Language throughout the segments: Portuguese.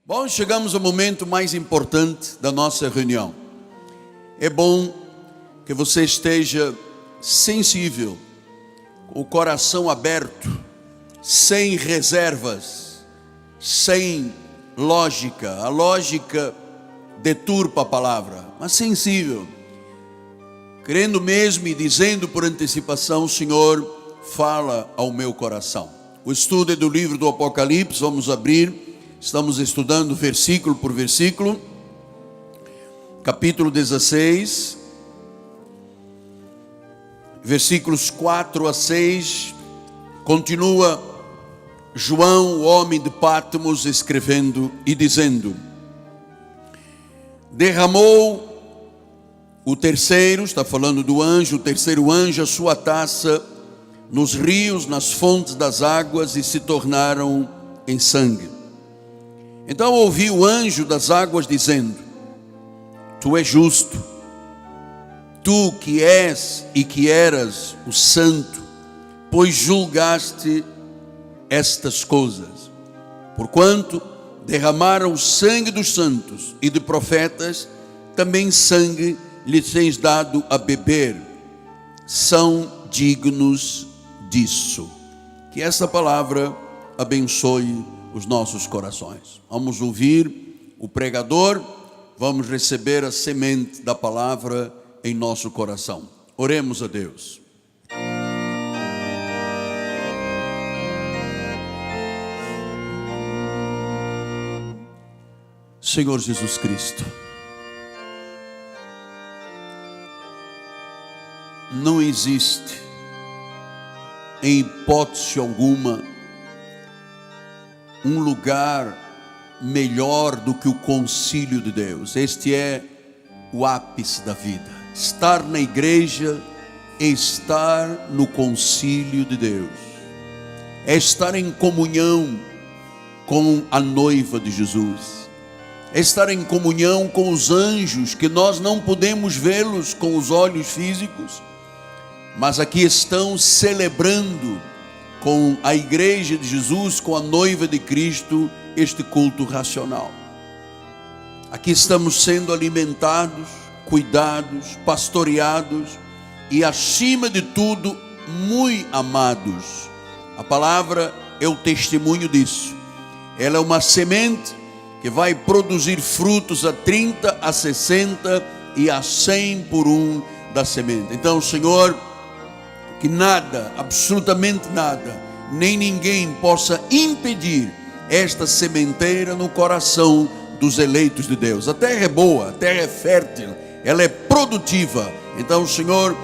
Bom, chegamos ao momento mais importante da nossa reunião. É bom que você esteja sensível, com o coração aberto, sem reservas, sem lógica. A lógica deturpa a palavra, mas sensível, crendo mesmo e dizendo por antecipação: Senhor, fala ao meu coração. O estudo é do livro do Apocalipse, vamos abrir. Estamos estudando versículo por versículo, capítulo 16, versículos 4 a 6, continua João, o homem de Patmos, escrevendo e dizendo: derramou o terceiro, está falando do anjo, o terceiro anjo, a sua taça nos rios, nas fontes das águas, e se tornaram em sangue. Então ouvi o anjo das águas dizendo: tu és justo, tu que és e que eras o santo, pois julgaste estas coisas, porquanto derramaram o sangue dos santos e de profetas, também sangue lhes tens dado a beber, são dignos disso. Que essa palavra abençoe os nossos corações. Vamos ouvir o pregador, vamos receber a semente da palavra em nosso coração. Oremos a Deus. Senhor Jesus Cristo, não existe, em hipótese alguma, um lugar melhor do que o concílio de Deus. Este é o ápice da vida. Estar na igreja é estar no concílio de Deus, é estar em comunhão com a noiva de Jesus, é estar em comunhão com os anjos, que nós não podemos vê-los com os olhos físicos, mas aqui estão celebrando com a igreja de Jesus, com a noiva de Cristo, este culto racional. Aqui estamos sendo alimentados, cuidados, pastoreados e, acima de tudo, muito amados. A palavra é o testemunho disso. Ela é uma semente que vai produzir frutos a 30, a 60 e a 100 por um da semente. Então, Senhor, que nada, absolutamente nada, nem ninguém possa impedir esta sementeira no coração dos eleitos de Deus. A terra é boa, a terra é fértil, ela é produtiva. Então, Senhor,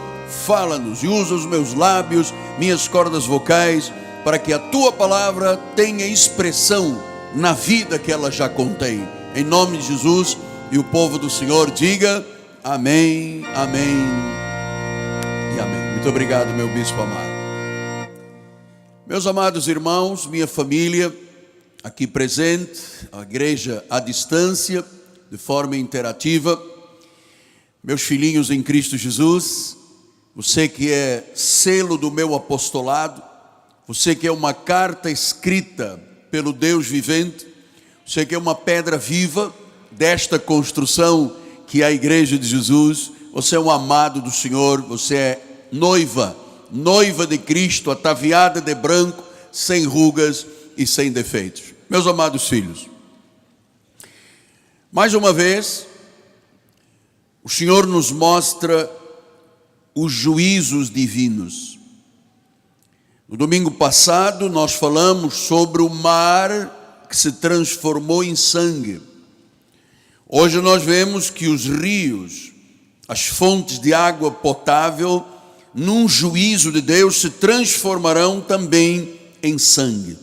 fala-nos e usa os meus lábios, minhas cordas vocais, para que a Tua palavra tenha expressão na vida que ela já contém. Em nome de Jesus, e o povo do Senhor diga amém, amém e amém. Muito obrigado, meu bispo amado. Meus amados irmãos, minha família aqui presente, a igreja à distância, de forma interativa, meus filhinhos em Cristo Jesus, você que é selo do meu apostolado, você que é uma carta escrita pelo Deus vivente, você que é uma pedra viva desta construção que é a igreja de Jesus, você é um amado do Senhor, você é noiva de Cristo, ataviada de branco, sem rugas e sem defeitos. Meus amados filhos, mais uma vez, o Senhor nos mostra os juízos divinos. No domingo passado, nós falamos sobre o mar que se transformou em sangue. Hoje nós vemos que os rios, as fontes de água potável, num juízo de Deus, se transformarão também em sangue.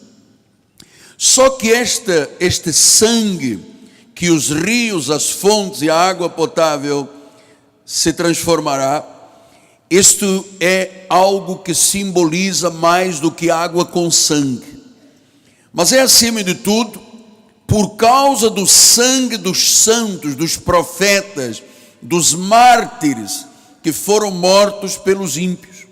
Só que este sangue, que os rios, as fontes e a água potável se transformará, isto é algo que simboliza mais do que água com sangue. Mas é, acima de tudo, por causa do sangue dos santos, dos profetas, dos mártires, que foram mortos pelos ímpios.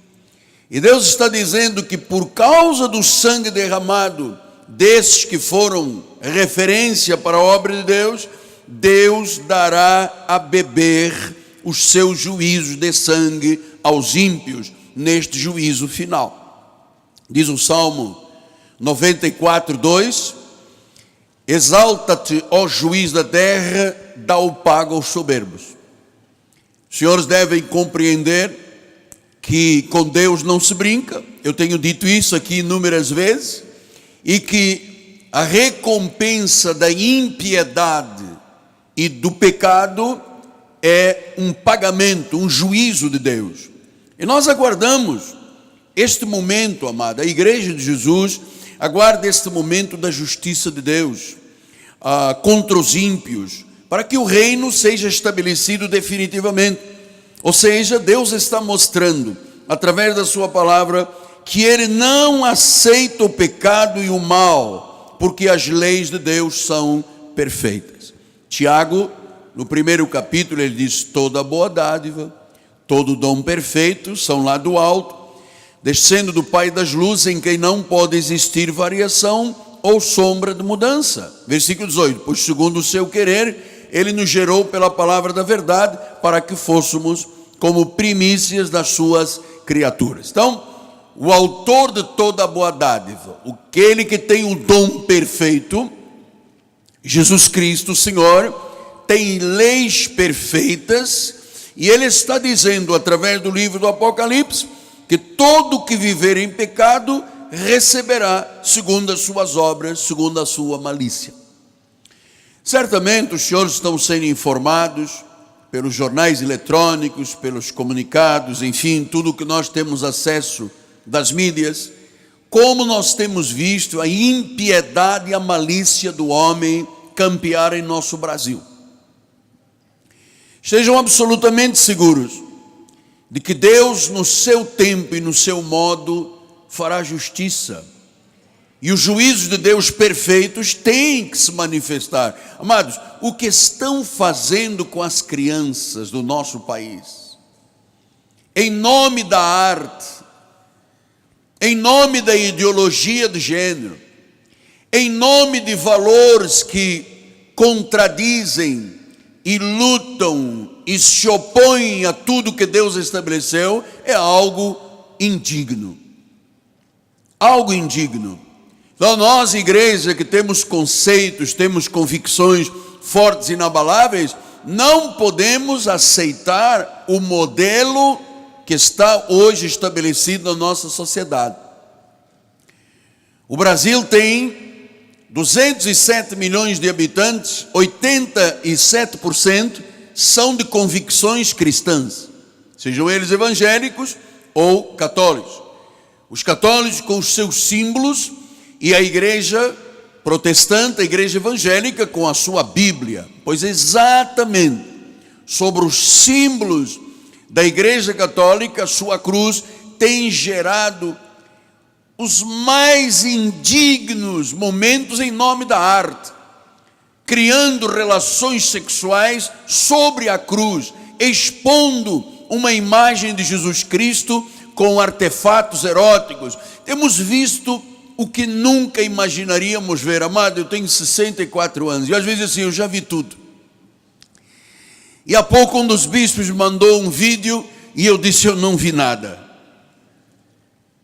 E Deus está dizendo que por causa do sangue derramado desses que foram referência para a obra de Deus, Deus dará a beber os seus juízos de sangue aos ímpios neste juízo final. Diz o Salmo 94:2: exalta-te, ó juiz da terra, dá o pago aos soberbos. Os senhores devem compreender que com Deus não se brinca, eu tenho dito isso aqui inúmeras vezes, e que a recompensa da impiedade e do pecado é um pagamento, um juízo de Deus. E nós aguardamos este momento, amada. A igreja de Jesus aguarda este momento da justiça de Deus contra os ímpios, para que o reino seja estabelecido definitivamente. Ou seja, Deus está mostrando, através da sua palavra, que Ele não aceita o pecado e o mal, porque as leis de Deus são perfeitas. Tiago, no primeiro capítulo, ele diz: toda boa dádiva, todo dom perfeito são lá do alto, descendo do Pai das luzes, em quem não pode existir variação ou sombra de mudança. Versículo 18: pois segundo o seu querer, Ele nos gerou pela palavra da verdade, para que fôssemos como primícias das suas criaturas. Então, o autor de toda a boa dádiva, aquele que tem o dom perfeito, Jesus Cristo, o Senhor, tem leis perfeitas, e Ele está dizendo, através do livro do Apocalipse, que todo que viver em pecado receberá segundo as suas obras, segundo a sua malícia. Certamente os senhores estão sendo informados pelos jornais eletrônicos, pelos comunicados, enfim, tudo que nós temos acesso das mídias, como nós temos visto a impiedade e a malícia do homem campear em nosso Brasil. Estejam absolutamente seguros de que Deus, no seu tempo e no seu modo, fará justiça. E os juízos de Deus perfeitos têm que se manifestar. Amados, o que estão fazendo com as crianças do nosso país, em nome da arte, em nome da ideologia de gênero, em nome de valores que contradizem e lutam e se opõem a tudo que Deus estabeleceu, é algo indigno. Algo indigno. Então nós, igreja, que temos conceitos, temos convicções fortes e inabaláveis, não podemos aceitar o modelo que está hoje estabelecido na nossa sociedade. O Brasil tem 207 milhões de habitantes, 87% são de convicções cristãs, sejam eles evangélicos ou católicos. Os católicos com os seus símbolos, e a igreja protestante, a igreja evangélica com a sua Bíblia, pois exatamente sobre os símbolos da igreja católica, a sua cruz tem gerado os mais indignos momentos em nome da arte, criando relações sexuais sobre a cruz, expondo uma imagem de Jesus Cristo com artefatos eróticos. Temos visto o que nunca imaginaríamos ver. Amado, eu tenho 64 anos, e às vezes assim, eu já vi tudo. E há pouco um dos bispos me mandou um vídeo, e eu disse, eu não vi nada.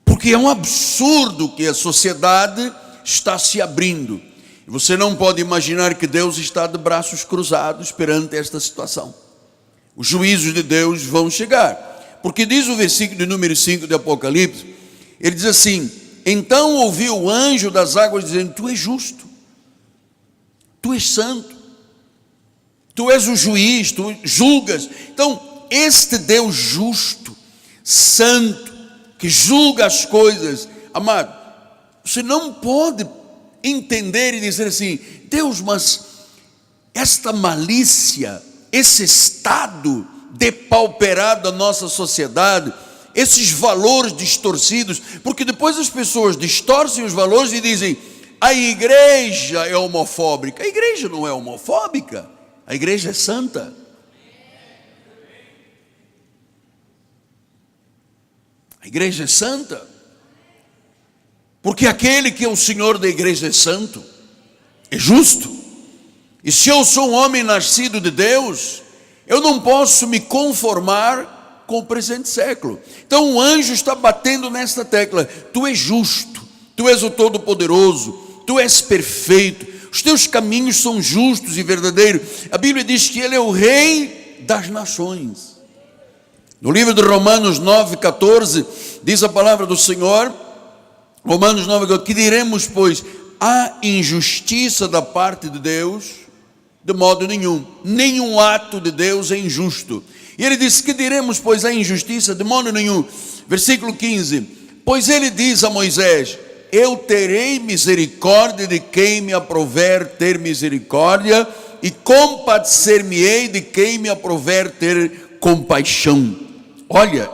Porque é um absurdo que a sociedade está se abrindo. E você não pode imaginar que Deus está de braços cruzados perante esta situação. Os juízos de Deus vão chegar. Porque diz o versículo de número 5 de Apocalipse, ele diz assim: então ouviu o anjo das águas dizendo, tu és justo, tu és santo, tu és o juiz, tu julgas. Então, este Deus justo, santo, que julga as coisas, amado, você não pode entender e dizer assim, Deus, mas esta malícia, esse estado depauperado da nossa sociedade, esses valores distorcidos, porque depois as pessoas distorcem os valores e dizem, a igreja é homofóbica. A igreja não é homofóbica, a igreja é santa. A igreja é santa. Porque aquele que é o Senhor da igreja é santo, é justo. E se eu sou um homem nascido de Deus, eu não posso me conformar com o presente século. Então o anjo está batendo nesta tecla: tu és justo, tu és o Todo-Poderoso, tu és perfeito, os teus caminhos são justos e verdadeiros. A Bíblia diz que Ele é o Rei das nações. No livro de Romanos 9,14, diz a palavra do Senhor, Romanos 9,14, que diremos, pois, há injustiça da parte de Deus? De modo nenhum, nenhum ato de Deus é injusto. E ele diz: que diremos, pois, há injustiça? De modo nenhum. Versículo 15, pois ele diz a Moisés: eu terei misericórdia de quem me aprouver ter misericórdia, e compadecer-me-ei de quem me aprouver ter compaixão. Olha,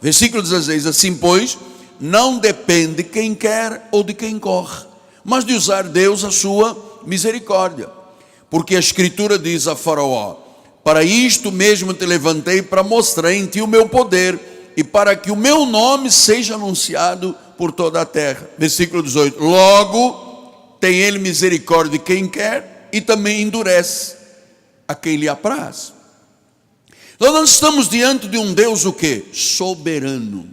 versículo 16, assim pois, não depende de quem quer ou de quem corre, mas de usar Deus a sua misericórdia. Porque a Escritura diz a Faraó: para isto mesmo te levantei, para mostrar em ti o meu poder, e para que o meu nome seja anunciado por toda a terra. Versículo 18, logo tem ele misericórdia de quem quer, e também endurece a quem lhe apraz. Então nós estamos diante de um Deus o quê? Soberano.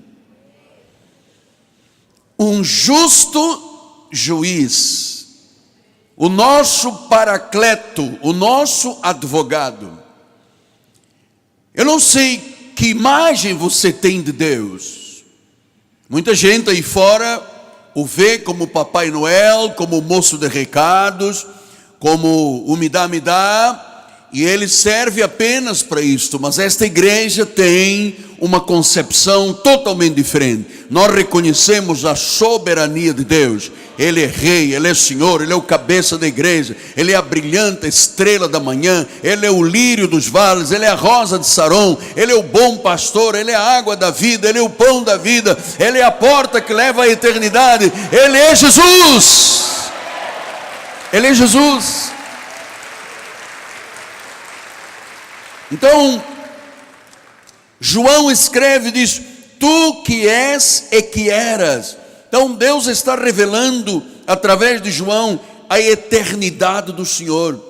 Um justo juiz. O nosso paracleto, o nosso advogado. Eu não sei que imagem você tem de Deus. Muita gente aí fora o vê como Papai Noel, como moço de recados, como o me dá, e ele serve apenas para isto. Mas esta igreja tem uma concepção totalmente diferente. Nós reconhecemos a soberania de Deus. Ele é rei, Ele é Senhor, Ele é o cabeça da igreja, Ele é a brilhante estrela da manhã, Ele é o lírio dos vales, Ele é a rosa de Saron, Ele é o bom pastor, Ele é a água da vida, Ele é o pão da vida, Ele é a porta que leva à eternidade, Ele é Jesus. Ele é Jesus. Então, João escreve e diz: tu que és e que eras. Então Deus está revelando através de João a eternidade do Senhor.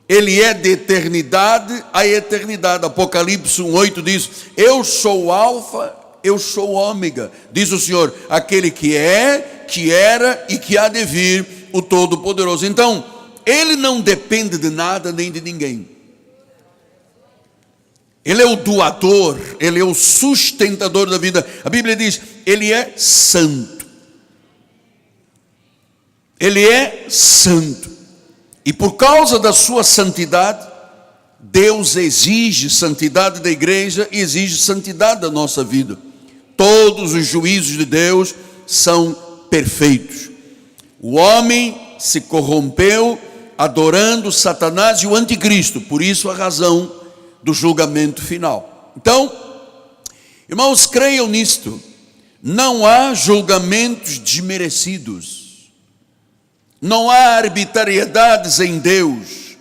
Ele é de eternidade a eternidade. Apocalipse 1:8 diz: eu sou o alfa, eu sou o ômega, diz o Senhor, aquele que é, que era e que há de vir, o Todo-Poderoso. Então Ele não depende de nada nem de ninguém. Ele é o doador, Ele é o sustentador da vida. A Bíblia diz: Ele é santo. Ele é santo. E por causa da sua santidade, Deus exige santidade da igreja e exige santidade da nossa vida. Todos os juízos de Deus são perfeitos. O homem se corrompeu adorando Satanás e o anticristo. Por isso a razão do julgamento final. Então, irmãos, creiam nisto. Não há julgamentos desmerecidos. Não há arbitrariedades em Deus.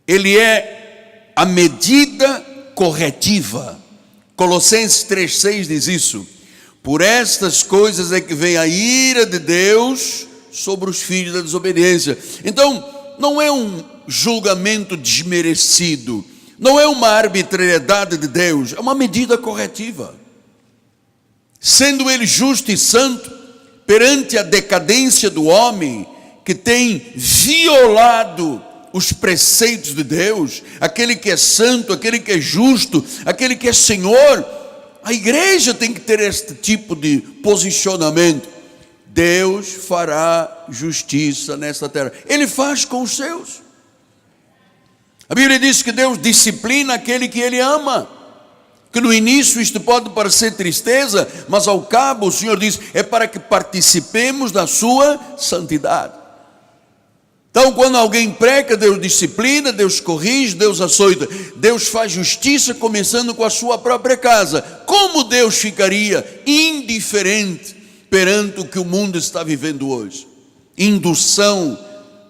Ele é a medida corretiva. Colossenses 3,6 diz isso. Por estas coisas é que vem a ira de Deus sobre os filhos da desobediência. Então, não é um julgamento desmerecido. Não é uma arbitrariedade de Deus. É uma medida corretiva. Sendo Ele justo e santo, perante a decadência do homem, que tem violado os preceitos de Deus, aquele que é santo, aquele que é justo, aquele que é Senhor, a igreja tem que ter este tipo de posicionamento. Deus fará justiça nesta terra. Ele faz com os seus. A Bíblia diz que Deus disciplina aquele que Ele ama. Que no início isto pode parecer tristeza, mas ao cabo o Senhor diz, é para que participemos da sua santidade. Então quando alguém peca, Deus disciplina, Deus corrige, Deus açoita, Deus faz justiça começando com a sua própria casa. Como Deus ficaria indiferente perante o que o mundo está vivendo hoje? Indução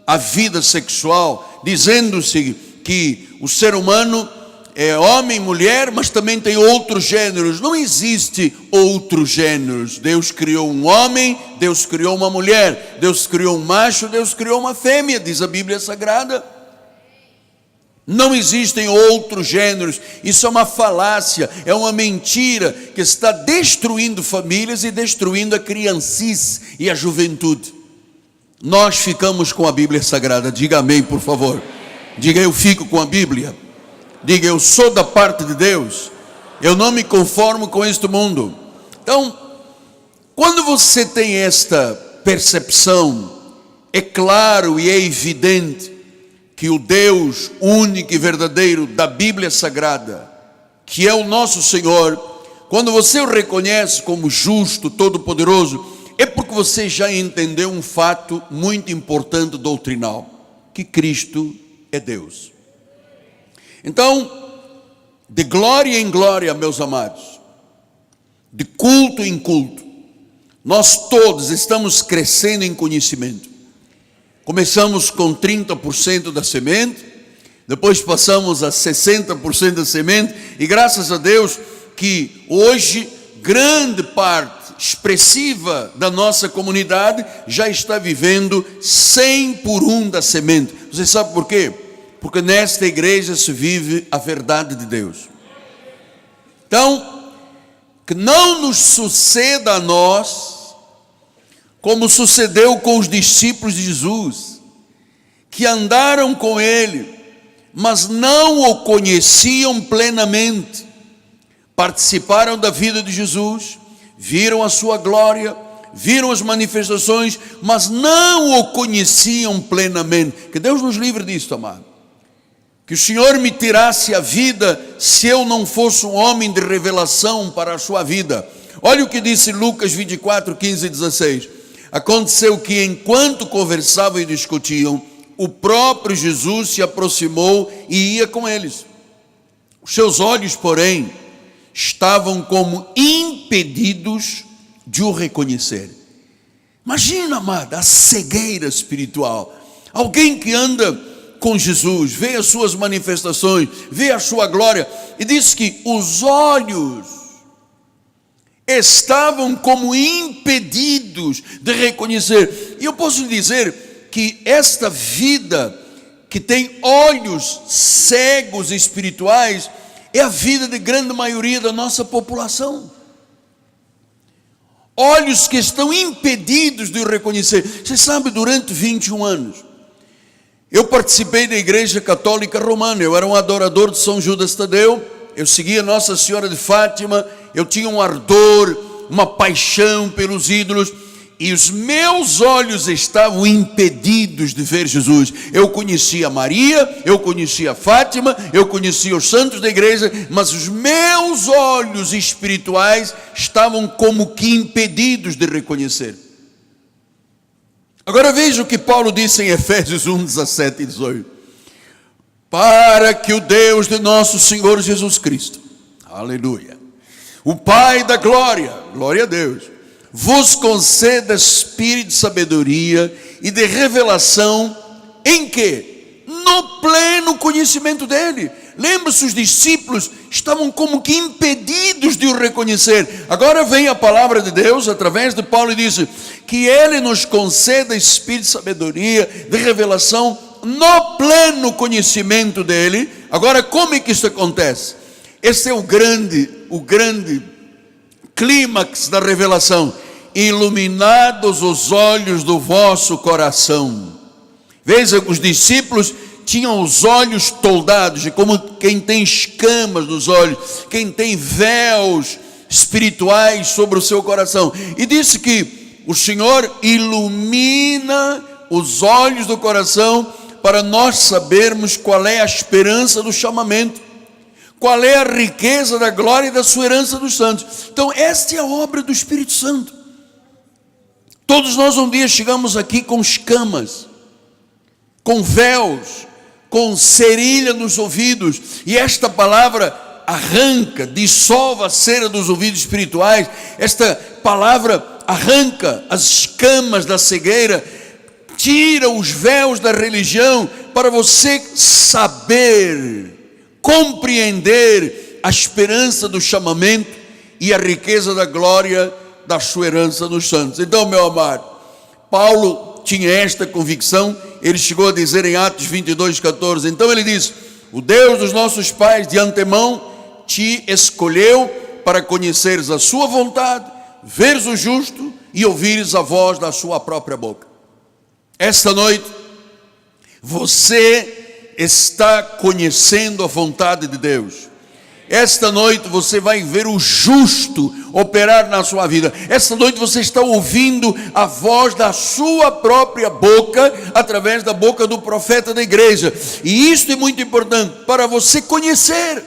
à vida sexual, dizendo-se que o ser humano é homem, mulher, mas também tem outros gêneros. Não existe outros gêneros. Deus criou um homem, Deus criou uma mulher, Deus criou um macho, Deus criou uma fêmea, diz a Bíblia Sagrada. Não existem outros gêneros. Isso é uma falácia, é uma mentira que está destruindo famílias e destruindo a criancice e a juventude. Nós ficamos com a Bíblia Sagrada. Diga amém, por favor. Diga: eu fico com a Bíblia. Diga: eu sou da parte de Deus. Eu não me conformo com este mundo. Então, quando você tem esta percepção, é claro e é evidente que o Deus único e verdadeiro da Bíblia Sagrada, que é o nosso Senhor, quando você o reconhece como justo, todo-poderoso, é porque você já entendeu um fato muito importante doutrinal, que Cristo é Deus. Então, de glória em glória, meus amados, de culto em culto, nós todos estamos crescendo em conhecimento. Começamos com 30% da semente, depois passamos a 60% da semente, e graças a Deus que hoje grande parte expressiva da nossa comunidade já está vivendo 100% da semente. Você sabe por quê? Porque nesta igreja se vive a verdade de Deus. Então, que não nos suceda a nós como sucedeu com os discípulos de Jesus, que andaram com ele, mas não o conheciam plenamente. Participaram da vida de Jesus, viram a sua glória, viram as manifestações, mas não o conheciam plenamente. Que Deus nos livre disso, amado. Que o Senhor me tirasse a vida se eu não fosse um homem de revelação para a sua vida. Olha o que disse Lucas 24, 15 e 16. Aconteceu que enquanto conversavam e discutiam, o próprio Jesus se aproximou e ia com eles. Os seus olhos, porém, estavam como impedidos de o reconhecer. Imagina, amada, a cegueira espiritual. Alguém que anda com Jesus, vê as suas manifestações, vê a sua glória, e diz que os olhos estavam como impedidos de reconhecer. E eu posso lhe dizer que esta vida que tem olhos cegos espirituais é a vida de grande maioria da nossa população. Olhos que estão impedidos de o reconhecer. Você sabe, durante 21 anos eu participei da Igreja Católica Romana. Eu era um adorador de São Judas Tadeu. Eu seguia Nossa Senhora de Fátima. Eu tinha um ardor, uma paixão pelos ídolos, e os meus olhos estavam impedidos de ver Jesus. Eu conhecia Maria, eu conhecia Fátima, eu conhecia os santos da igreja, mas os meus olhos espirituais estavam como que impedidos de reconhecer. Agora veja o que Paulo disse em Efésios 1, 17 e 18. Para que o Deus de nosso Senhor Jesus Cristo, aleluia, o Pai da glória, glória a Deus, vos conceda espírito de sabedoria e de revelação, em que? No pleno conhecimento dele. Lembra-se, os discípulos estavam como que impedidos de o reconhecer. Agora vem a palavra de Deus através de Paulo e diz que ele nos conceda espírito de sabedoria, de revelação, no pleno conhecimento dele. Agora, como é que isso acontece? Esse é o grande clímax da revelação. Iluminados os olhos do vosso coração. Veja, os discípulos tinham os olhos toldados, como quem tem escamas nos olhos, quem tem véus espirituais sobre o seu coração. E disse que o Senhor ilumina os olhos do coração para nós sabermos qual é a esperança do chamamento, qual é a riqueza da glória e da sua herança dos santos. Então esta é a obra do Espírito Santo. Todos nós um dia chegamos aqui com escamas, com véus, com cerilha nos ouvidos, e esta palavra arranca, dissolve a cera dos ouvidos espirituais. Esta palavra arranca as escamas da cegueira, tira os véus da religião, para você saber compreender a esperança do chamamento e a riqueza da glória da sua herança nos santos. Então, meu amado, Paulo tinha esta convicção. Ele chegou a dizer em Atos 22:14, então ele diz: o Deus dos nossos pais de antemão te escolheu para conheceres a sua vontade, veres o justo e ouvires a voz da sua própria boca. Esta noite você está conhecendo a vontade de Deus. Esta noite você vai ver o justo operar na sua vida. Esta noite você está ouvindo a voz da sua própria boca, através da boca do profeta da igreja. E isto é muito importante para você conhecer.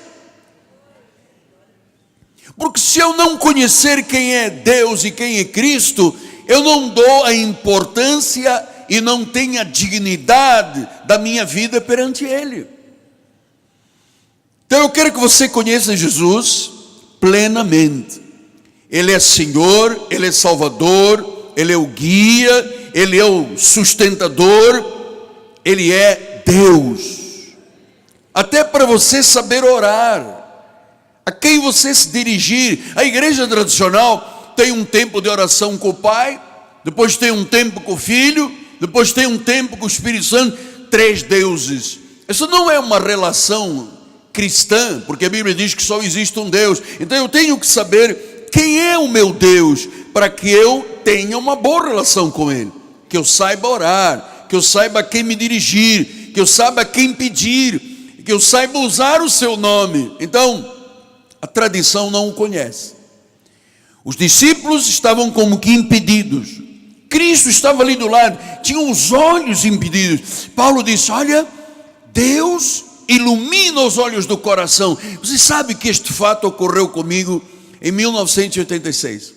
Porque se eu não conhecer quem é Deus e quem é Cristo, eu não dou a importância e não tenho a dignidade da minha vida perante Ele. Então eu quero que você conheça Jesus plenamente. Ele é Senhor, Ele é Salvador, Ele é o guia, Ele é o sustentador, Ele é Deus. Até para você saber orar, a quem você se dirigir. A igreja tradicional tem um tempo de oração com o Pai, depois tem um tempo com o Filho, depois tem um tempo com o Espírito Santo, 3 deuses. Isso não é uma relação cristã, porque a Bíblia diz que só existe um Deus. Então eu tenho que saber quem é o meu Deus, para que eu tenha uma boa relação com Ele, que eu saiba orar, que eu saiba a quem me dirigir, que eu saiba a quem pedir, que eu saiba usar o seu nome. Então a tradição não o conhece. Os discípulos estavam como que impedidos. Cristo estava ali do lado, tinham os olhos impedidos. Paulo disse: olha, Deus ilumina os olhos do coração. Você sabe que este fato ocorreu comigo em 1986.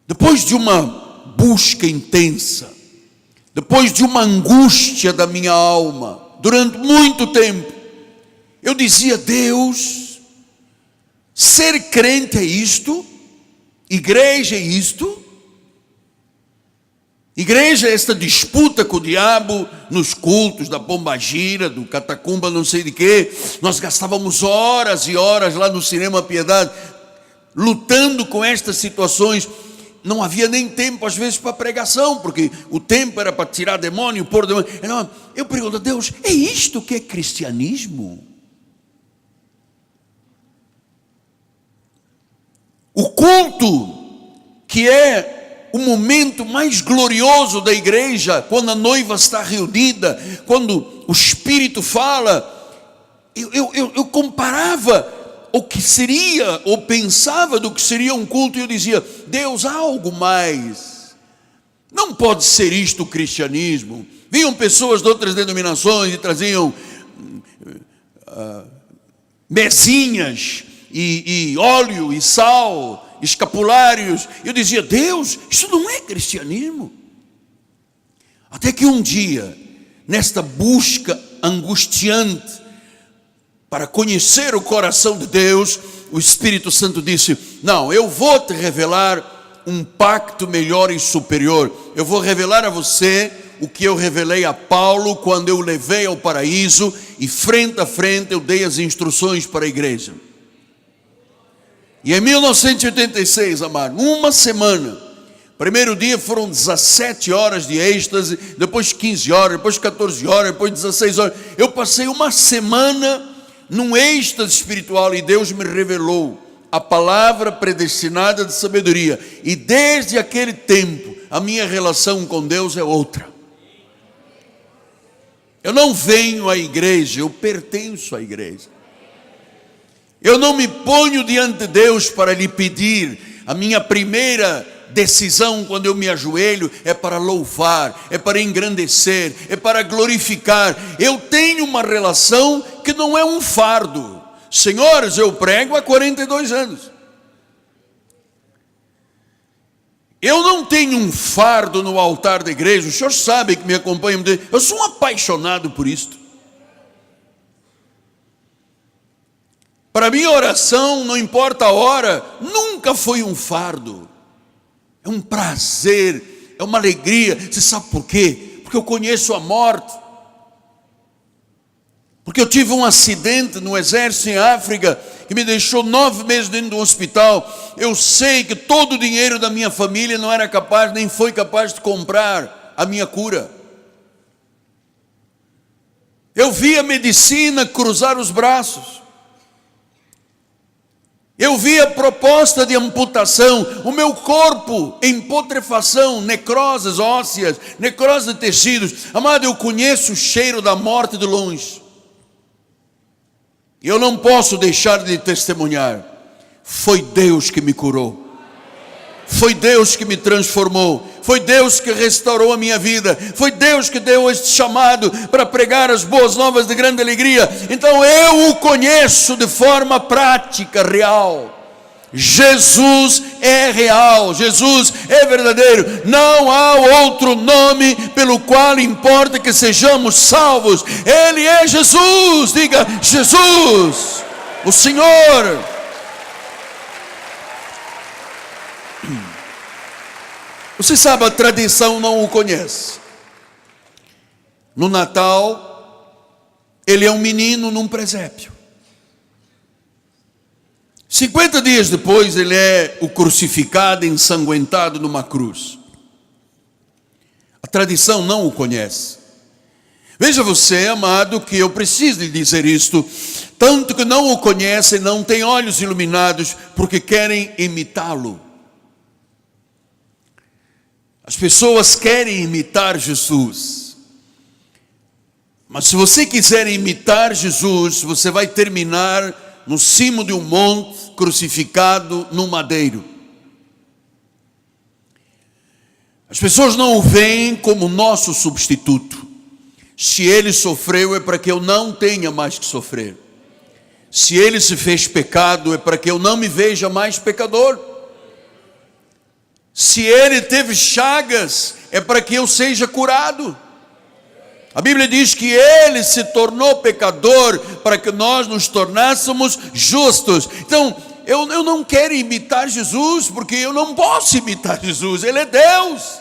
Depois de uma busca intensa, depois de uma angústia da minha alma, durante muito tempo, eu dizia: Deus, ser crente é isto? Igreja é isto? Igreja é esta disputa com o diabo nos cultos da Pombagira, do Catacumba, não sei de quê. Nós gastávamos horas e horas lá no Cinema Piedade, lutando com estas situações. Não havia nem tempo às vezes para pregação, porque o tempo era para tirar demônio, pôr demônio. Eu pergunto a Deus: é isto que é cristianismo? O culto, que é o momento mais glorioso da igreja, quando a noiva está reunida, quando o Espírito fala, eu comparava o que seria, ou pensava do que seria um culto, e eu dizia: Deus, há algo mais, não pode ser isto o cristianismo. Vinham pessoas de outras denominações e traziam mesinhas, e óleo, e sal, escapulários. Eu dizia: Deus, isso não é cristianismo. Até que um dia, nesta busca angustiante para conhecer o coração de Deus, o Espírito Santo disse: não, eu vou te revelar um pacto melhor e superior. Eu vou revelar a você o que eu revelei a Paulo quando eu o levei ao paraíso, e frente a frente eu dei as instruções para a igreja. E em 1986, amado, uma semana, primeiro dia foram 17 horas de êxtase, depois 15 horas, depois 14 horas, depois 16 horas. Eu passei uma semana num êxtase espiritual, e Deus me revelou a palavra predestinada de sabedoria. E desde aquele tempo, a minha relação com Deus é outra. Eu não venho à igreja, eu pertenço à igreja. Eu não me ponho diante de Deus para lhe pedir. A minha primeira decisão, quando eu me ajoelho, é para louvar, é para engrandecer, é para glorificar. Eu tenho uma relação que não é um fardo. Senhores, eu prego há 42 anos. Eu não tenho um fardo no altar da igreja. Os senhores sabem que me acompanham. Eu sou um apaixonado por isto. Para mim, a oração, não importa a hora, nunca foi um fardo. É um prazer, é uma alegria. Você sabe por quê? Porque eu conheço a morte. Porque eu tive um acidente no exército em África que me deixou 9 meses dentro do hospital. Eu sei que todo o dinheiro da minha família não era capaz, nem foi capaz de comprar a minha cura. Eu vi a medicina cruzar os braços. Eu vi a proposta de amputação, o meu corpo em putrefação, necroses ósseas, necrose de tecidos. Amado, eu conheço o cheiro da morte de longe. Eu não posso deixar de testemunhar. Foi Deus que me curou. Foi Deus que me transformou. Foi Deus que restaurou a minha vida. Foi Deus que deu este chamado para pregar as boas novas de grande alegria. Então eu o conheço de forma prática, real. Jesus é real, Jesus é verdadeiro. Não há outro nome pelo qual importa que sejamos salvos. Ele é Jesus. Diga: Jesus, o Senhor. Você sabe, a tradição não o conhece. No Natal, ele é um menino num presépio. 50 dias depois, ele é o crucificado, ensanguentado numa cruz. A tradição não o conhece. Veja você, amado, que eu preciso lhe dizer isto. Tanto que não o conhecem, não têm olhos iluminados, porque querem imitá-lo. As pessoas querem imitar Jesus. Mas se você quiser imitar Jesus, você vai terminar no cimo de um monte, crucificado num madeiro. As pessoas não o veem como nosso substituto. Se ele sofreu, é para que eu não tenha mais que sofrer. Se ele se fez pecado, é para que eu não me veja mais pecador. Se ele teve chagas, é para que eu seja curado. A Bíblia diz que ele se tornou pecador para que nós nos tornássemos justos. Então, eu não quero imitar Jesus, porque eu não posso imitar Jesus. Ele é Deus.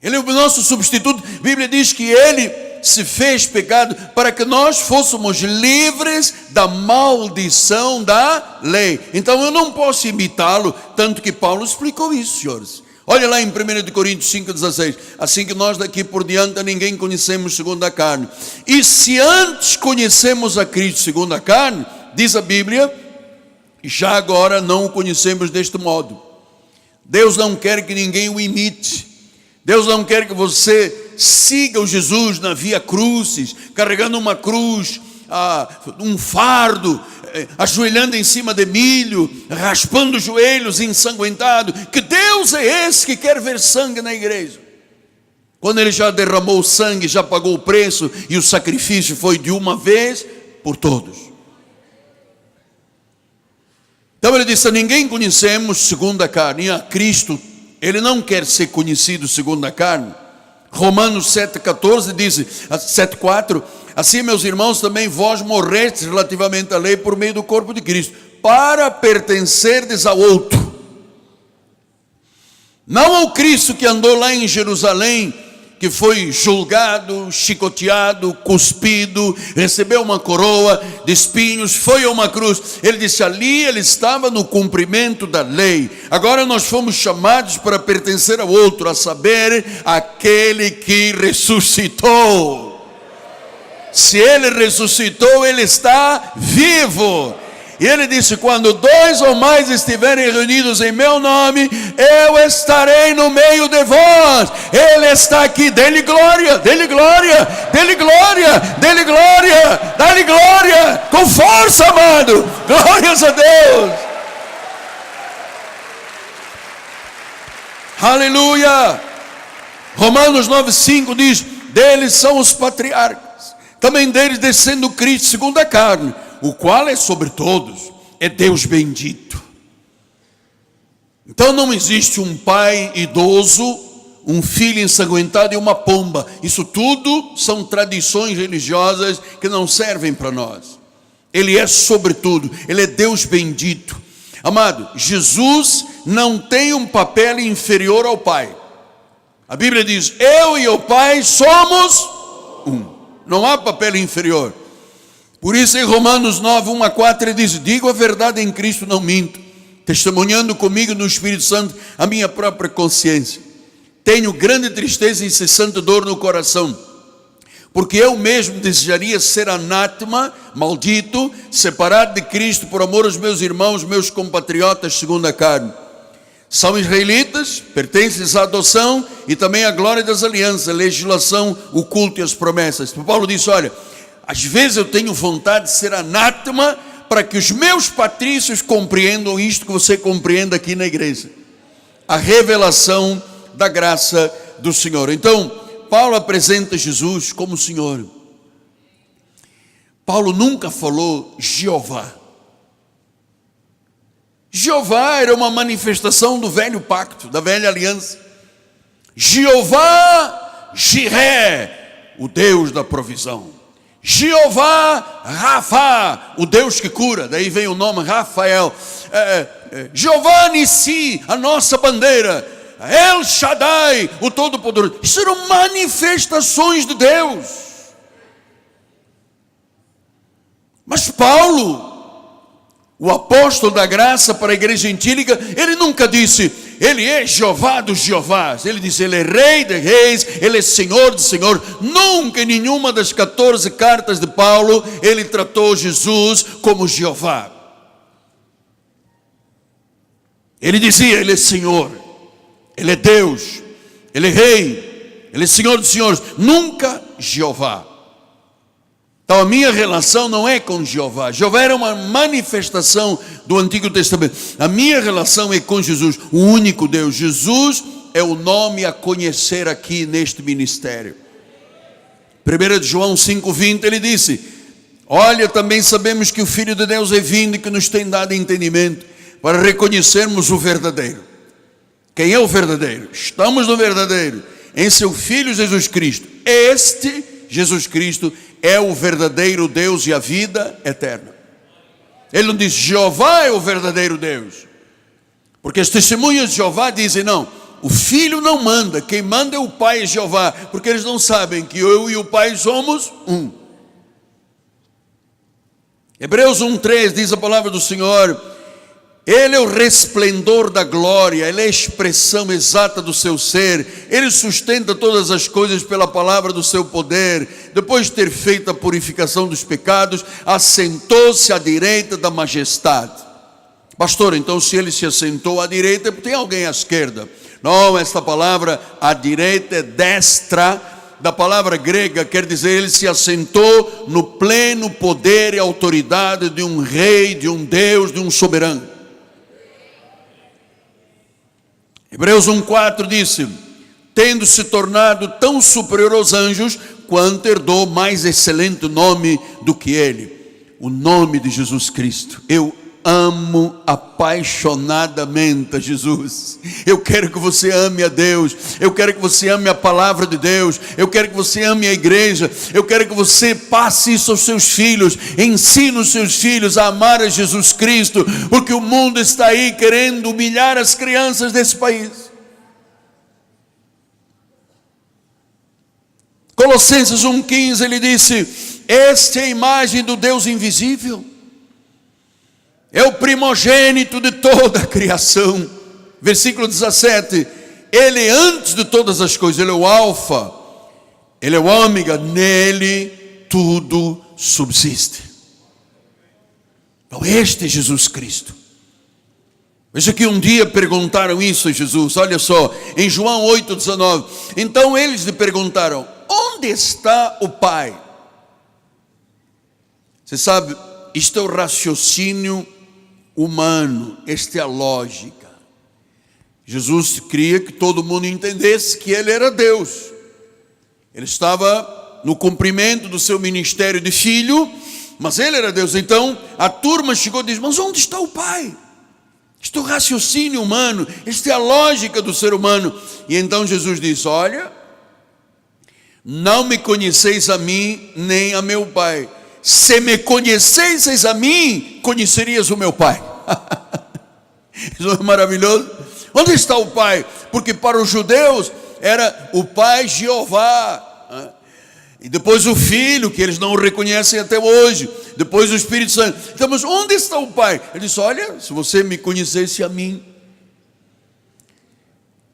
Ele é o nosso substituto. A Bíblia diz que ele se fez pecado para que nós fôssemos livres da maldição da lei. Então eu não posso imitá-lo, tanto que Paulo explicou isso, senhores. Olha lá em 1 Coríntios 5,16. Assim que nós daqui por diante a ninguém conhecemos segundo a carne. E se antes conhecemos a Cristo segundo a carne, diz a Bíblia, já agora não o conhecemos deste modo. Deus não quer que ninguém o imite. Deus não quer que você siga o Jesus na via crucis, carregando uma cruz, um fardo, ajoelhando em cima de milho, raspando os joelhos, ensanguentado. Que Deus é esse que quer ver sangue na igreja? Quando ele já derramou sangue, já pagou o preço, e o sacrifício foi de uma vez por todos. Então ele disse: a ninguém conhecemos segundo a carne. A Cristo, ele não quer ser conhecido segundo a carne. Romanos 7,14 diz, 7,4: assim, meus irmãos, também vós morrestes relativamente à lei por meio do corpo de Cristo, para pertencerdes ao outro. Não ao Cristo que andou lá em Jerusalém, que foi julgado, chicoteado, cuspido, recebeu uma coroa de espinhos, foi a uma cruz. Ele disse: ali ele estava no cumprimento da lei. Agora nós fomos chamados para pertencer ao outro, a saber, aquele que ressuscitou. Se ele ressuscitou, ele está vivo. E ele disse: quando 2 ou mais estiverem reunidos em meu nome, eu estarei no meio de vós. Ele está aqui. Dê-lhe glória, dê-lhe glória, dê-lhe glória, dê-lhe glória, dá-lhe glória, com força, amado. Glórias a Deus. Aleluia. Romanos 9,5 diz: deles são os patriarcas, também deles descendo Cristo segundo a carne, o qual é sobre todos, é Deus bendito. Então não existe um pai idoso, um filho ensanguentado e uma pomba. Isso tudo são tradições religiosas que não servem para nós. Ele é sobre tudo, ele é Deus bendito. Amado, Jesus não tem um papel inferior ao Pai. A Bíblia diz: eu e o Pai somos Não há papel inferior. Por isso em Romanos 9, 1 a 4 ele diz: digo a verdade em Cristo, não minto, testemunhando comigo no Espírito Santo a minha própria consciência. Tenho grande tristeza e incessante dor no coração, porque eu mesmo desejaria ser anátema, maldito, separado de Cristo por amor aos meus irmãos, meus compatriotas segundo a carne. São israelitas, pertencem à adoção e também à glória das alianças, a legislação, o culto e as promessas. Paulo disse: olha, às vezes eu tenho vontade de ser anátema para que os meus patrícios compreendam isto que você compreende aqui na igreja. A revelação da graça do Senhor. Então, Paulo apresenta Jesus como Senhor. Paulo nunca falou Jeová. Jeová era uma manifestação do velho pacto, da velha aliança. Jeová Jiré, o Deus da provisão. Jeová Rafa, o Deus que cura. Daí vem o nome Rafael. Jeová Nissi, a nossa bandeira. El Shaddai, o Todo-Poderoso. Isso eram manifestações de Deus. Mas Paulo, o apóstolo da graça para a igreja gentílica, ele nunca disse: ele é Jeová dos Jeovás. Ele disse: ele é Rei de Reis, ele é Senhor de Senhor. Nunca em nenhuma das 14 cartas de Paulo ele tratou Jesus como Jeová. Ele dizia: ele é Senhor, ele é Deus, ele é Rei, ele é Senhor dos Senhores. Nunca Jeová. Então a minha relação não é com Jeová. Jeová era uma manifestação do Antigo Testamento. A minha relação é com Jesus, o único Deus. Jesus é o nome a conhecer aqui neste ministério. 1 João 5,20 ele disse: olha, também sabemos que o Filho de Deus é vindo e que nos tem dado entendimento para reconhecermos o verdadeiro. Quem é o verdadeiro? Estamos no verdadeiro, em seu Filho Jesus Cristo. Este Jesus Cristo é o verdadeiro Deus e a vida eterna. Ele não diz Jeová é o verdadeiro Deus, porque as testemunhas de Jeová dizem: não, o Filho não manda, quem manda é o Pai, é Jeová, porque eles não sabem que eu e o Pai somos um. Hebreus 1,3 diz a palavra do Senhor: ele é o resplendor da glória, ele é a expressão exata do seu ser, ele sustenta todas as coisas pela palavra do seu poder. Depois de ter feito a purificação dos pecados, assentou-se à direita da majestade. Pastor, então se ele se assentou à direita, tem alguém à esquerda? Não, esta palavra à direita é destra, da palavra grega, quer dizer, ele se assentou no pleno poder e autoridade de um rei, de um Deus, de um soberano. Hebreus 1,4 disse: tendo se tornado tão superior aos anjos, quanto herdou mais excelente nome do que ele, o nome de Jesus Cristo. Eu amo apaixonadamente a Jesus. Eu quero que você ame a Deus, eu quero que você ame a palavra de Deus, eu quero que você ame a igreja, eu quero que você passe isso aos seus filhos, ensine os seus filhos a amar a Jesus Cristo, porque o mundo está aí querendo humilhar as crianças desse país. Colossenses 1,15 ele disse: esta é a imagem do Deus invisível, é o primogênito de toda a criação. Versículo 17: ele é antes de todas as coisas, ele é o alfa, ele é o ômega, nele tudo subsiste. Então este é Jesus Cristo. Veja que um dia perguntaram isso a Jesus, olha só, em João 8,19. Então eles lhe perguntaram: onde está o Pai? Você sabe, isto é o raciocínio humano, esta é a lógica. Jesus queria que todo mundo entendesse que ele era Deus. Ele estava no cumprimento do seu ministério de filho, mas ele era Deus. Então a turma chegou e disse: mas onde está o Pai? Isto é o raciocínio humano, esta é a lógica do ser humano. E então Jesus disse: olha, não me conheceis a mim, nem a meu Pai. Se me conhecesseis a mim, conhecerias o meu Pai. Isso não é maravilhoso? Onde está o Pai? Porque para os judeus era o Pai Jeová. E depois o Filho, que eles não reconhecem até hoje. Depois o Espírito Santo. Então, mas onde está o Pai? Ele disse, olha, se você me conhecesse a mim.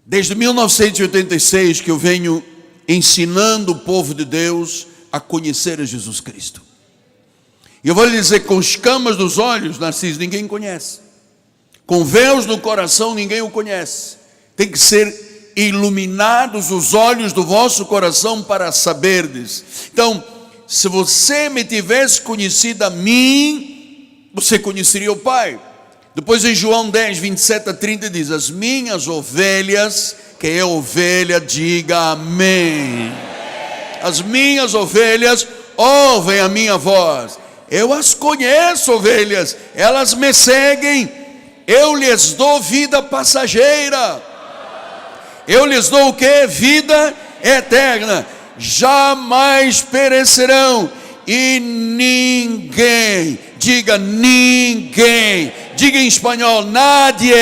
Desde 1986 que eu venho ensinando o povo de Deus a conhecer a Jesus Cristo. E eu vou lhe dizer, com escamas nos olhos, Narciso, ninguém conhece. Com véus no coração, ninguém o conhece. Tem que ser iluminados os olhos do vosso coração para saberdes. Então, se você me tivesse conhecido a mim, você conheceria o Pai. Depois em João 10, 27 a 30 diz, as minhas ovelhas, quem é ovelha, diga amém. As minhas ovelhas ouvem a minha voz. Eu as conheço, ovelhas, elas me seguem. Eu lhes dou vida passageira. Eu lhes dou o que? Vida eterna. Jamais perecerão. E ninguém, diga ninguém, diga em espanhol, nadie,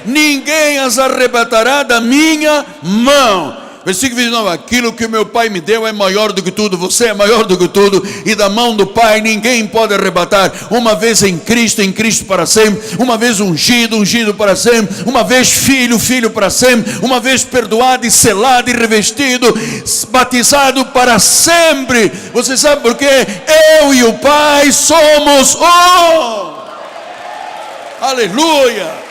ninguém as arrebatará da minha mão. Versículo 29, aquilo que o meu Pai me deu é maior do que tudo, você é maior do que tudo, e da mão do Pai ninguém pode arrebatar. Uma vez em Cristo para sempre, uma vez ungido para sempre, uma vez filho para sempre, uma vez perdoado e selado e revestido, batizado para sempre. Você sabe por quê? Eu e o Pai somos um. Aleluia.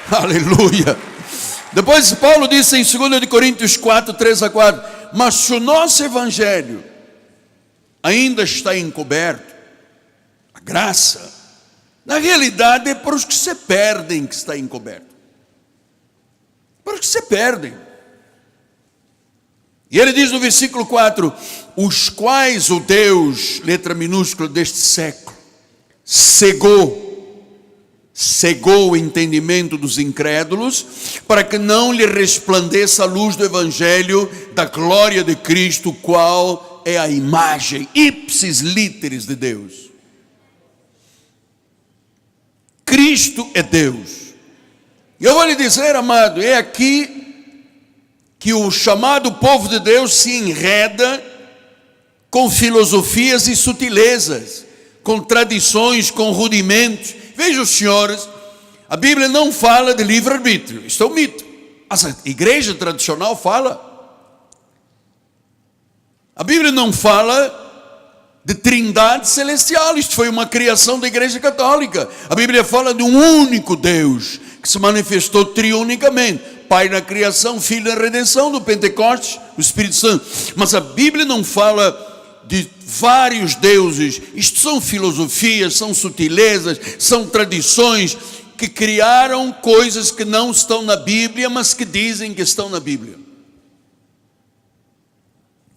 Aleluia. Depois Paulo disse em 2 Coríntios 4, 3 a 4, mas se o nosso evangelho ainda está encoberto, a graça, na realidade é para os que se perdem que está encoberto. Para os que se perdem. E ele diz no versículo 4, os quais o Deus, letra minúscula deste século, cegou o entendimento dos incrédulos, para que não lhe resplandeça a luz do evangelho da glória de Cristo, qual é a imagem ipsis literis de Deus. Cristo é Deus. E eu vou lhe dizer, amado, é aqui que o chamado povo de Deus se enreda com filosofias e sutilezas, com tradições, com rudimentos. Vejam, senhores, a Bíblia não fala de livre-arbítrio, isto é um mito. A igreja tradicional fala. A Bíblia não fala de trindade celestial, isto foi uma criação da igreja católica. A Bíblia fala de um único Deus, que se manifestou triunicamente. Pai na criação, Filho na redenção, do Pentecostes, o Espírito Santo. Mas a Bíblia não fala de vários deuses. Isto são filosofias, são sutilezas, são tradições que criaram coisas que não estão na Bíblia, mas que dizem que estão na Bíblia.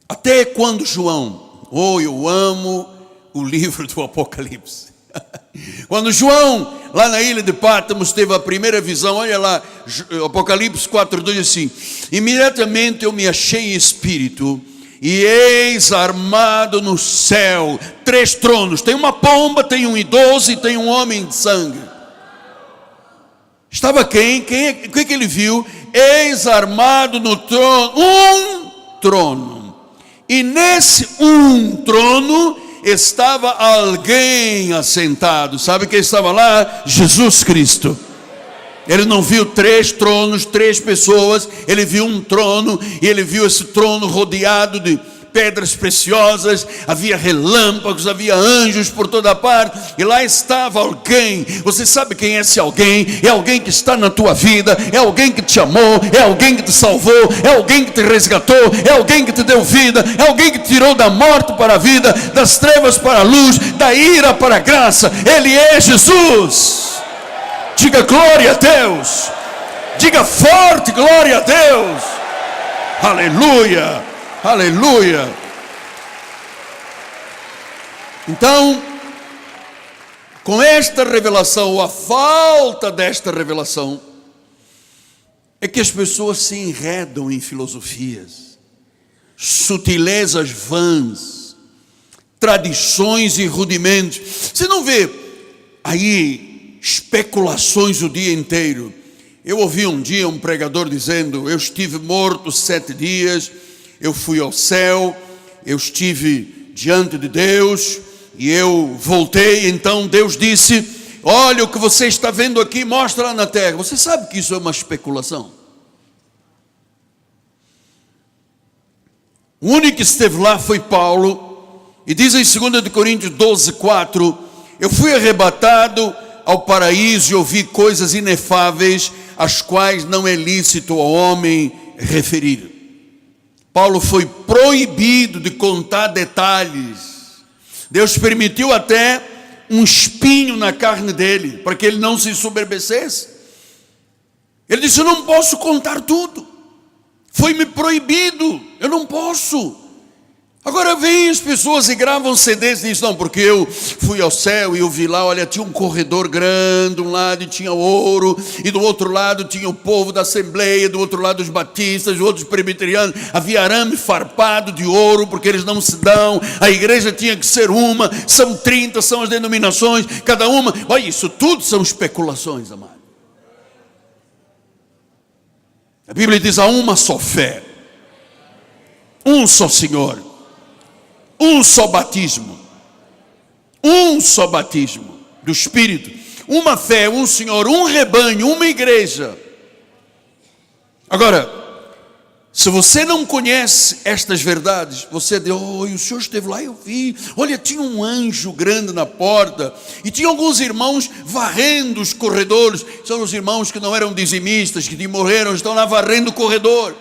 Até quando João, eu amo o livro do Apocalipse. Quando João, lá na ilha de Pátmos, teve a primeira visão, olha lá, Apocalipse 4:2 assim, imediatamente eu me achei em espírito, e eis armado no céu 3 tronos, tem uma pomba, tem um idoso e tem um homem de sangue. Estava quem? O que ele viu? Eis armado no trono, um trono, e nesse um trono estava alguém assentado. Sabe quem estava lá? Jesus Cristo. Ele não viu 3 tronos, 3 pessoas, ele viu um trono, e ele viu esse trono rodeado de pedras preciosas, havia relâmpagos, havia anjos por toda parte, e lá estava alguém. Você sabe quem é esse alguém? É alguém que está na tua vida, é alguém que te amou, é alguém que te salvou, é alguém que te resgatou, é alguém que te deu vida, é alguém que te tirou da morte para a vida, das trevas para a luz, da ira para a graça. Ele é Jesus. Diga glória a Deus. Diga forte glória a Deus. Aleluia, aleluia. Então, com esta revelação, ou a falta desta revelação, é que as pessoas se enredam em filosofias, sutilezas vãs, tradições e rudimentos. Você não vê aí especulações o dia inteiro. Eu ouvi um dia um pregador dizendo: eu estive morto 7 dias, eu fui ao céu, eu estive diante de Deus e eu voltei. Então Deus disse: olha, o que você está vendo aqui, mostra lá na terra. Você sabe que isso é uma especulação. O único que esteve lá foi Paulo, e diz em 2 Coríntios 12:4: eu fui arrebatado ao paraíso e ouvi coisas inefáveis, as quais não é lícito ao homem referir. Paulo foi proibido de contar detalhes. Deus permitiu até um espinho na carne dele, para que ele não se ensoberbecesse. Ele disse: eu não posso contar tudo, foi-me proibido, eu não posso. Agora vem as pessoas e gravam CDs e dizem: não, porque eu fui ao céu e eu vi lá, olha, tinha um corredor grande, de um lado tinha ouro, e do outro lado tinha o povo da Assembleia, do outro lado os batistas, do outro os presbiterianos, havia arame farpado de ouro, porque eles não se dão, a igreja tinha que ser uma, são 30, são as denominações, cada uma, olha, isso tudo são especulações, amado. A Bíblia diz: há uma só fé, um só Senhor, um só batismo do Espírito, uma fé, um Senhor, um rebanho, uma igreja. Agora, se você não conhece estas verdades, você diz: oh, o senhor esteve lá, eu vi, olha, tinha um anjo grande na porta, e tinha alguns irmãos varrendo os corredores. São os irmãos que não eram dizimistas, que morreram, estão lá varrendo o corredor.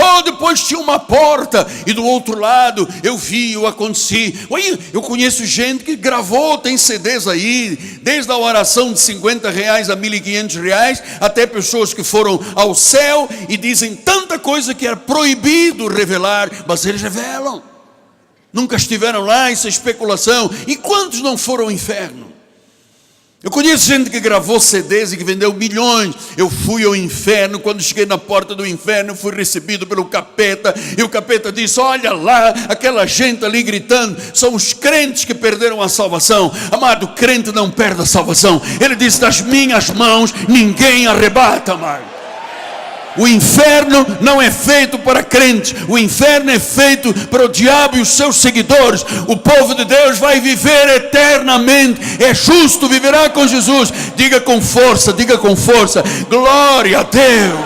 Oh, depois tinha uma porta, e do outro lado eu vi, eu aconteci. Oi, eu conheço gente que gravou, tem CDs aí, desde a oração de R$50 a R$1.500, até pessoas que foram ao céu e dizem tanta coisa que era proibido revelar, mas eles revelam. Nunca estiveram lá, isso é especulação. E quantos não foram ao inferno? Eu conheço gente que gravou CDs e que vendeu milhões. Eu fui ao inferno, quando cheguei na porta do inferno, fui recebido pelo capeta, e o capeta disse: olha lá, aquela gente ali gritando, são os crentes que perderam a salvação. Amado, crente não perde a salvação. Ele disse: das minhas mãos ninguém arrebata, amado. O inferno não é feito para crentes, o inferno é feito para o diabo e os seus seguidores. O povo de Deus vai viver eternamente, é justo, viverá com Jesus. Diga com força, glória a Deus,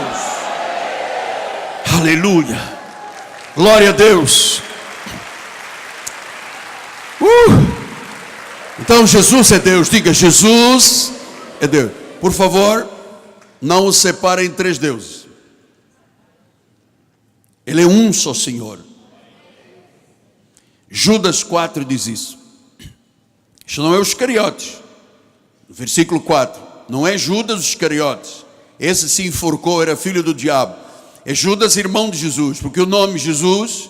aleluia, glória a Deus. Então Jesus é Deus, diga: Jesus é Deus. Por favor, não os separem em 3 deuses. Ele é um só Senhor. Judas 4 diz isso. Isso não é os Iscariotes. No versículo 4, não é Judas os Iscariotes. Esse se enforcou, era filho do diabo. É Judas, irmão de Jesus, porque o nome Jesus,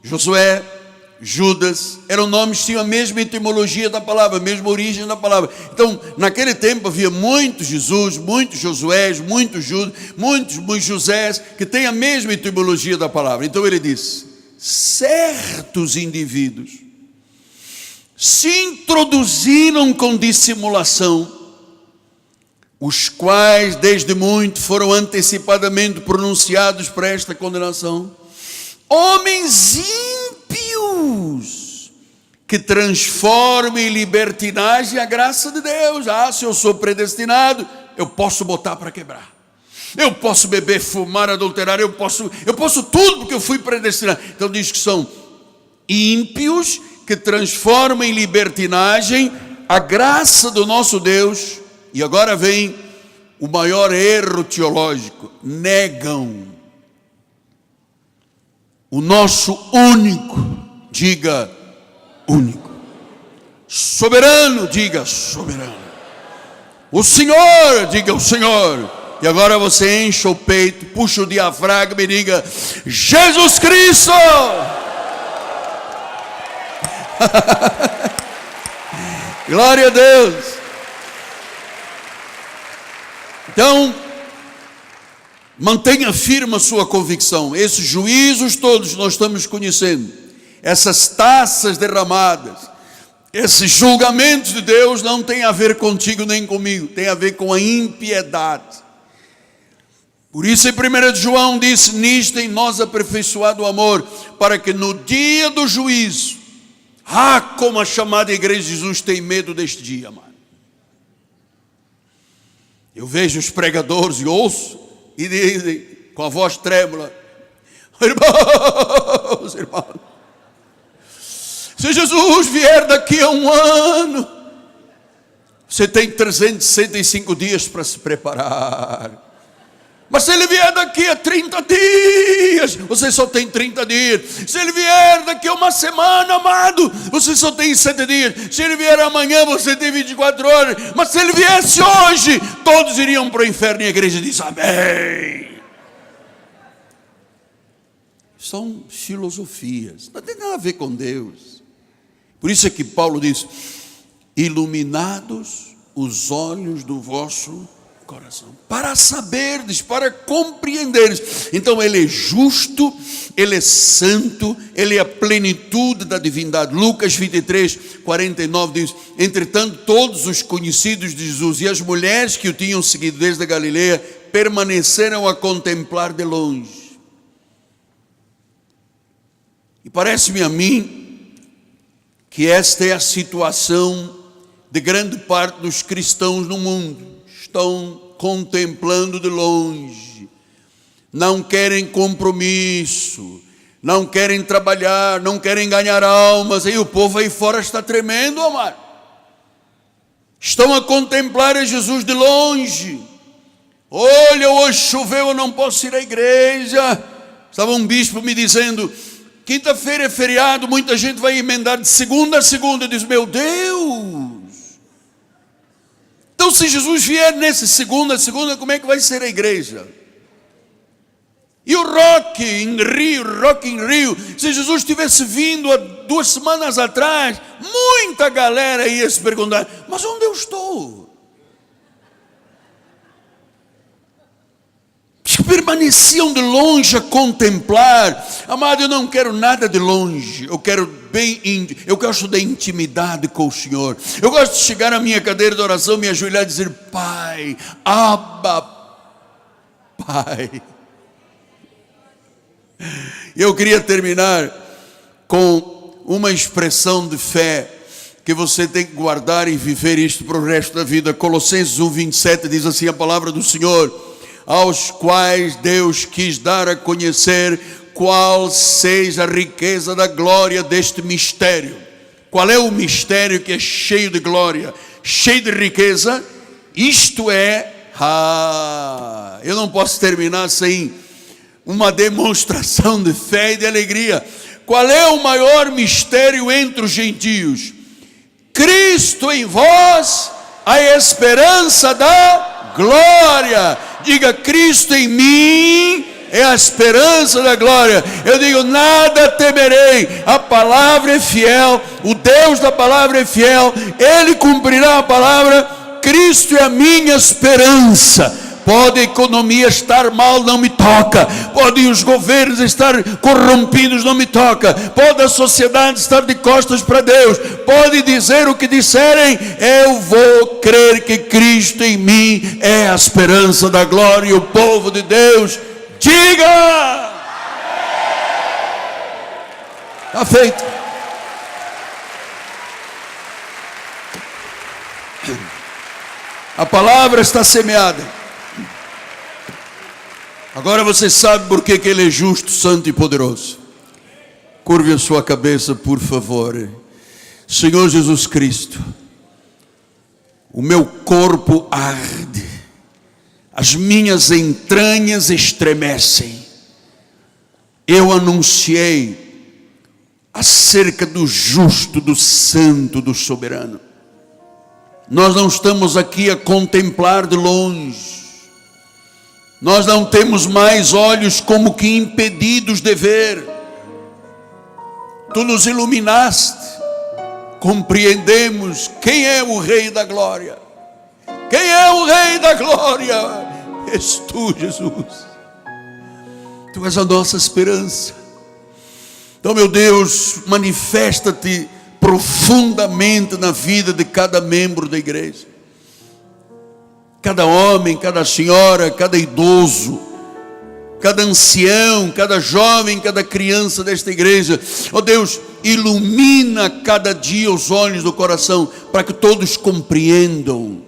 Josué, Judas, eram nomes que tinham a mesma etimologia da palavra, a mesma origem da palavra. Então, naquele tempo havia muitos Jesus, muitos Josués, muitos Judas, muitos Josés, que têm a mesma etimologia da palavra. Então ele diz: certos indivíduos se introduziram com dissimulação, os quais desde muito foram antecipadamente pronunciados para esta condenação, homens ímpios, que transformam em libertinagem a graça de Deus. Se eu sou predestinado, eu posso botar para quebrar, eu posso beber, fumar, adulterar, eu posso tudo, porque eu fui predestinado. Então diz que são ímpios, que transformam em libertinagem a graça do nosso Deus. E agora vem o maior erro teológico: negam o nosso único, diga único, soberano, diga soberano, o Senhor, diga o Senhor. E agora você enche o peito, puxa o diafragma e diga: Jesus Cristo. Glória a Deus. Então, mantenha firme a sua convicção. Esses juízos todos nós estamos conhecendo, essas taças derramadas, Esses julgamentos de Deus não tem a ver contigo nem comigo, tem a ver com a impiedade. Por isso em 1 João diz: nisto em nós aperfeiçoado o amor, para que no dia do juízo, como a chamada igreja de Jesus tem medo deste dia, mano. Eu vejo os pregadores e ouço, e dizem, com a voz trêmula: irmãos, se Jesus vier daqui a um ano, você tem 365 dias para se preparar. Mas se ele vier daqui a 30 dias, você só tem 30 dias. Se ele vier daqui a uma semana, amado, você só tem 7 dias. Se ele vier amanhã, você tem 24 horas. Mas se ele viesse hoje, todos iriam para o inferno. E a igreja diz amém. São filosofias, não tem nada a ver com Deus. Por isso é que Paulo diz: iluminados os olhos do vosso coração, para saberdes, para compreenderes. Então ele é justo, ele é santo, ele é a plenitude da divindade. Lucas 23, 49 diz: entretanto todos os conhecidos de Jesus e as mulheres que o tinham seguido desde a Galileia permaneceram a contemplar de longe. E parece-me a mim que esta é a situação de grande parte dos cristãos no mundo. Estão contemplando de longe, não querem compromisso, não querem trabalhar, não querem ganhar almas. E o povo aí fora está tremendo, amado. Estão a contemplar a Jesus de longe. Olha, hoje choveu, eu não posso ir à igreja. Estava um bispo me dizendo: quinta-feira é feriado, muita gente vai emendar de segunda a segunda. Eu disse: meu Deus! Então se Jesus vier nesse segunda, como é que vai ser a igreja? E o Rock in Rio, se Jesus tivesse vindo há 2 semanas atrás, muita galera ia se perguntar: mas onde eu estou? Permaneciam de longe a contemplar. Amado, eu não quero nada de longe, eu gosto da intimidade com o Senhor. Eu gosto de chegar à minha cadeira de oração, me ajoelhar e dizer: Pai, Abba, Pai. Eu queria terminar com uma expressão de fé que você tem que guardar e viver isto para o resto da vida. Colossenses 1:27 diz assim a palavra do Senhor: aos quais Deus quis dar a conhecer qual seja a riqueza da glória deste mistério. Qual é o mistério que é cheio de glória, cheio de riqueza? Isto é, eu não posso terminar sem uma demonstração de fé e de alegria. Qual é o maior mistério entre os gentios? Cristo em vós, a esperança da glória. Diga: Cristo em mim é a esperança da glória. Eu digo: nada temerei, a palavra é fiel, o Deus da palavra é fiel, Ele cumprirá a palavra. Cristo é a minha esperança. Pode a economia estar mal, não me toca. Podem os governos estar corrompidos, não me toca. Pode a sociedade estar de costas para Deus. Pode dizer o que disserem, eu vou crer que Cristo em mim é a esperança da glória. E o povo de Deus diga: está feito. A palavra está semeada. Agora você sabe por que Ele é justo, santo e poderoso. Curve a sua cabeça, por favor. Senhor Jesus Cristo, o meu corpo arde, as minhas entranhas estremecem. Eu anunciei acerca do justo, do santo, do soberano. Nós não estamos aqui a contemplar de longe. Nós não temos mais olhos como que impedidos de ver. Tu nos iluminaste, compreendemos quem é o Rei da Glória. Quem é o Rei da Glória? És tu, Jesus. Tu és a nossa esperança. Então, meu Deus, manifesta-te profundamente na vida de cada membro da igreja. Cada homem, cada senhora, cada idoso, cada ancião, cada jovem, cada criança desta igreja. Ó Deus, ilumina cada dia os olhos do coração, para que todos compreendam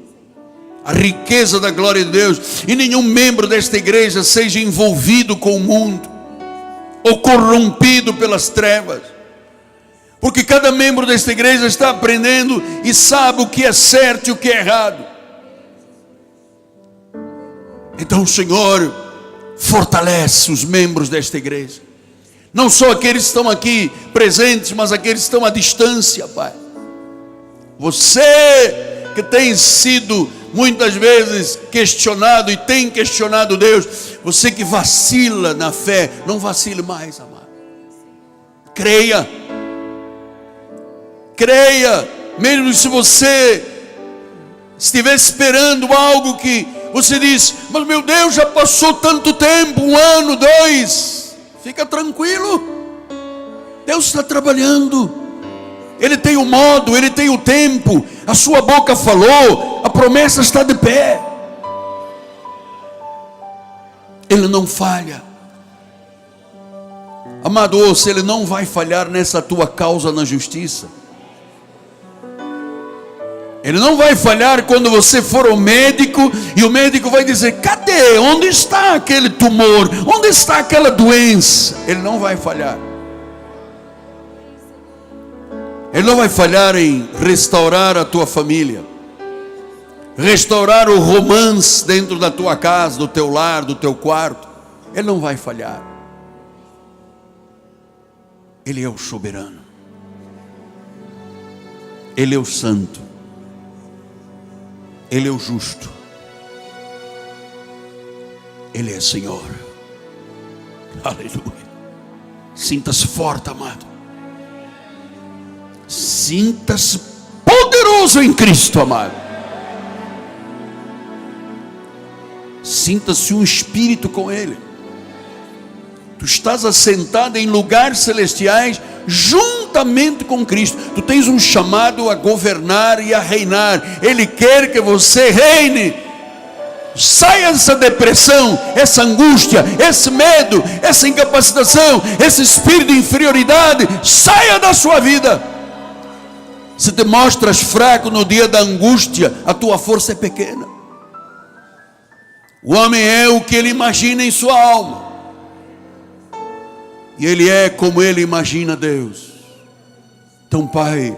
a riqueza da glória de Deus, e nenhum membro desta igreja seja envolvido com o mundo, ou corrompido pelas trevas, porque cada membro desta igreja está aprendendo e sabe o que é certo e o que é errado. Então, Senhor, fortalece os membros desta igreja, não só aqueles que estão aqui presentes, mas aqueles que estão à distância, Pai. Você que tem sido muitas vezes questionado e tem questionado Deus, você que vacila na fé, não vacile mais, amado. Creia, mesmo se você estiver esperando algo que você diz, mas meu Deus, já passou tanto tempo, 1 ano, 2, fica tranquilo, Deus está trabalhando, Ele tem o modo, Ele tem o tempo, a sua boca falou, a promessa está de pé, Ele não falha. Amado, ouça, Ele não vai falhar nessa tua causa na justiça. Ele não vai falhar quando você for ao médico e o médico vai dizer, cadê? Onde está aquele tumor? Onde está aquela doença? Ele não vai falhar. Ele não vai falhar em restaurar a tua família, restaurar o romance dentro da tua casa, do teu lar, do teu quarto. Ele não vai falhar. Ele é o soberano, Ele é o santo, Ele é o justo, Ele é Senhor. Aleluia. Sinta-se forte, amado. Sinta-se poderoso em Cristo, amado. Sinta-se um espírito com Ele. Tu estás assentado em lugares celestiais juntamente com Cristo. Tu tens um chamado a governar e a reinar. Ele quer que você reine. Saia dessa depressão, essa angústia, esse medo, essa incapacitação, esse espírito de inferioridade. Saia da sua vida. Se te mostras fraco no dia da angústia, a tua força é pequena. O homem é o que ele imagina em sua alma, e ele é como ele imagina Deus. Então, Pai,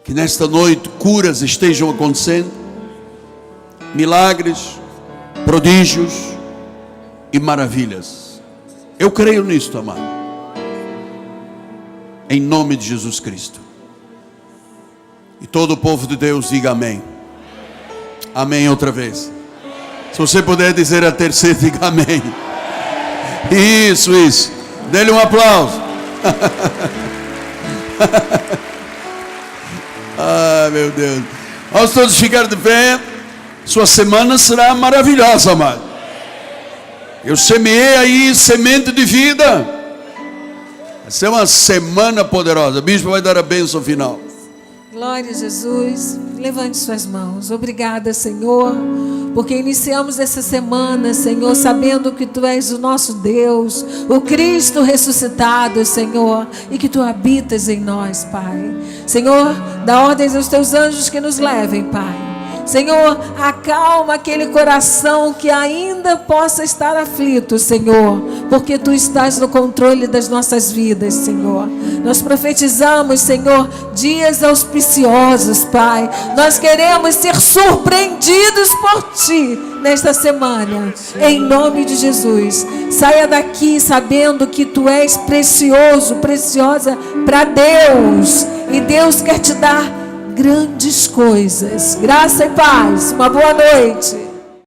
que nesta noite curas estejam acontecendo, milagres, prodígios e maravilhas. Eu creio nisto, amado, em nome de Jesus Cristo. E todo o povo de Deus diga amém. Amém outra vez. Se você puder dizer a terceira, diga amém. Isso. Dê-lhe um aplauso. Ah, meu Deus. Vamos todos ficar de pé. Sua semana será maravilhosa, amado. Eu semeei aí semente de vida. Vai ser uma semana poderosa. O bispo vai dar a bênção final. Glória a Jesus. Levante suas mãos. Obrigada, Senhor, porque iniciamos essa semana, Senhor, sabendo que Tu és o nosso Deus, o Cristo ressuscitado, Senhor, e que Tu habitas em nós, Pai. Senhor, dá ordens aos Teus anjos que nos levem, Pai. Senhor, acalma aquele coração que ainda possa estar aflito, Senhor, porque Tu estás no controle das nossas vidas, Senhor. Nós profetizamos, Senhor, dias auspiciosos, Pai. Nós queremos ser surpreendidos por Ti nesta semana, em nome de Jesus. Saia daqui sabendo que Tu és precioso, preciosa para Deus, e Deus quer te dar grandes coisas. Graça e paz. Uma boa noite.